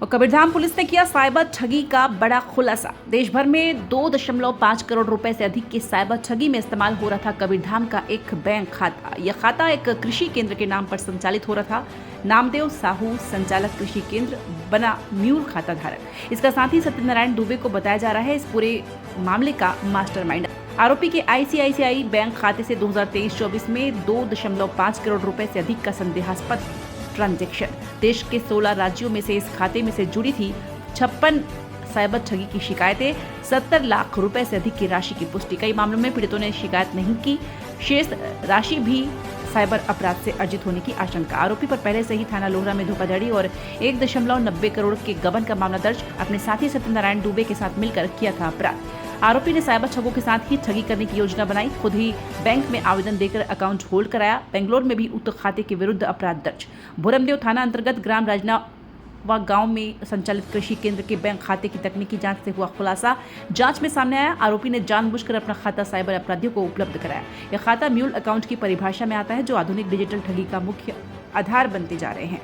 और कबीरधाम पुलिस ने किया साइबर ठगी का बड़ा खुलासा। देश भर में 2.5 करोड़ रुपए से अधिक की साइबर ठगी में इस्तेमाल हो रहा था कबीरधाम का एक बैंक खाता। यह खाता एक कृषि केंद्र के नाम पर संचालित हो रहा था। नामदेव साहू संचालक कृषि केंद्र बना म्यूल खाता धारक। इसका साथी सत्यनारायण दुबे को बताया जा रहा है इस पूरे मामले का मास्टरमाइंड। आरोपी के आईसीआईसीआई बैंक खाते से 2023-24 में 2.5 करोड़ रुपए से अधिक का संदेहास्पद ट्रांजैक्शन। देश के 16 राज्यों में से इस खाते में से जुड़ी थी 56 साइबर ठगी की शिकायतें। 70 लाख रुपए से अधिक की राशि की पुष्टि। कई मामलों में पीड़ितों ने शिकायत नहीं की। शेष राशि भी साइबर अपराध से अर्जित होने की आशंका। आरोपी पर पहले से ही थाना लोहरा में धोखाधड़ी और 1.90 करोड़ के गबन का मामला दर्ज। अपने साथी सत्यनारायण दुबे के साथ मिलकर किया था अपराध। आरोपी ने साइबर ठगों के साथ ही ठगी करने की योजना बनाई। खुद ही बैंक में आवेदन देकर अकाउंट होल्ड कराया। बेंगलोर में भी उक्त खाते के विरुद्ध अपराध दर्ज। भोरमदेव थाना अंतर्गत ग्राम राजनावा गांव में संचालित कृषि केंद्र के बैंक खाते की तकनीकी जांच से हुआ खुलासा। जांच में सामने आया आरोपी ने जानबूझकर अपना खाता साइबर अपराधियों को उपलब्ध कराया। यह खाता म्यूल अकाउंट की परिभाषा में आता है, जो आधुनिक डिजिटल ठगी का मुख्य आधार बनते जा रहे हैं।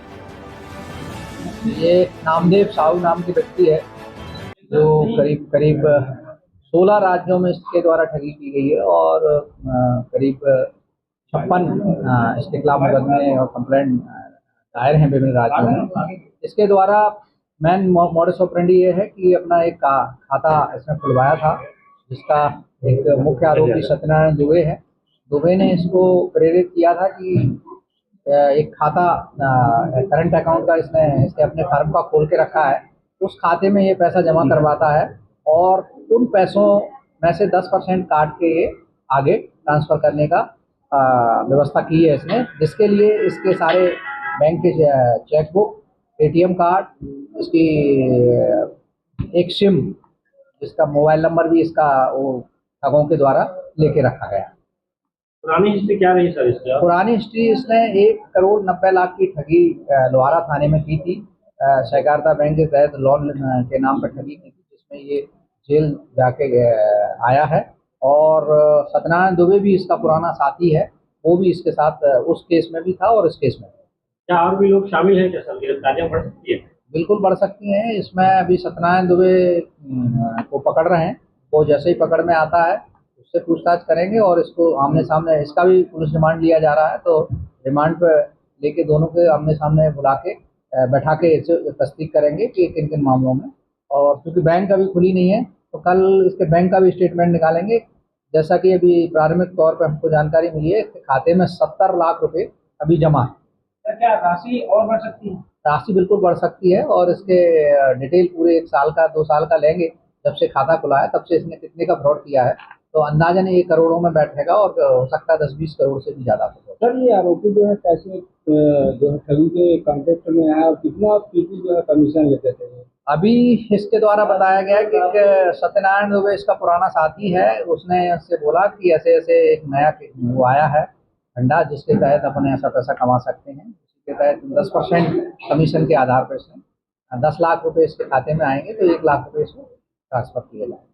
ये नामदेव साहू नाम के व्यक्ति है जो करीब 16 राज्यों में इसके द्वारा ठगी की गई है और करीब 56 इसके खिलाफ मुकदमे और कंप्लेंट दायर हैं विभिन्न राज्यों में। इसके द्वारा मेन मॉडस ऑपरेंडी ये है कि अपना एक खाता इसने खुलवाया था, जिसका एक मुख्य आरोपी सत्यनारायण दुबे है। दुबे ने इसको प्रेरित किया था कि एक खाता करंट अकाउंट का इसने अपने फर्म का खोल के रखा है। उस खाते में ये पैसा जमा करवाता है और उन पैसों में से 10% काट के ये आगे ट्रांसफ़र करने का व्यवस्था की है इसने, जिसके लिए इसके सारे बैंक के चेकबुक, एटीएम कार्ड, इसकी एक सिम, जिसका मोबाइल नंबर भी इसका वो ठगों के द्वारा लेके रखा गया। पुरानी हिस्ट्री क्या रही सर इसकी? पुरानी हिस्ट्री इसने 1,90,00,000 की ठगी लोहारा थाने में की थी। सहकारिता बैंक के तहत लोन के नाम पर ठगी की थी, जिसमें ये जेल जाके आया है। और सत्यनारायण दुबे भी इसका पुराना साथी है, वो भी इसके साथ उस केस में भी था और इस केस में। क्या और भी लोग शामिल हैं क्या सर? गिरफ्तारियां बढ़ सकती है? बिल्कुल बढ़ सकती हैं। इसमें अभी सत्यनारायण दुबे को पकड़ रहे हैं। वो जैसे ही पकड़ में आता है उससे पूछताछ करेंगे और इसको आमने सामने, इसका भी पुलिस रिमांड लिया जा रहा है, तो रिमांड पे लेके दोनों के आमने सामने बुला के बैठा के तस्दीक करेंगे कि किन किन मामलों में। और क्योंकि बैंक अभी खुली नहीं है तो कल इसके बैंक का भी स्टेटमेंट निकालेंगे। जैसा कि अभी प्रारंभिक तौर पर हमको जानकारी मिली है, खाते में 70 लाख रुपए अभी जमा है। क्या राशि और बढ़ सकती है? राशि बिल्कुल बढ़ सकती है और इसके डिटेल पूरे 1 साल का 2 साल का लेंगे। जब से खाता खुला है तब से इसने कितने का फ्रॉड किया है, तो अंदाजन ये करोड़ों में बैठेगा और हो सकता है 10-20 करोड़ से भी ज़्यादा। सर, ये आरोपी जो है कैसे जो है ठगी के कॉन्टेक्ट में आया और कितना फीसदी जो है कमीशन लेते थे? अभी इसके द्वारा बताया गया कि सत्यनारायण दुबे इसका पुराना साथी है। उसने उससे बोला कि ऐसे ऐसे एक नया वो आया है फंडा, जिसके तहत अपने ऐसा पैसा कमा सकते हैं। इसके तहत 10% कमीशन के आधार पर इसने 10 लाख रुपए इसके खाते में आएंगे तो 1 लाख रुपए इसको ट्रांसफर किए जाएंगे।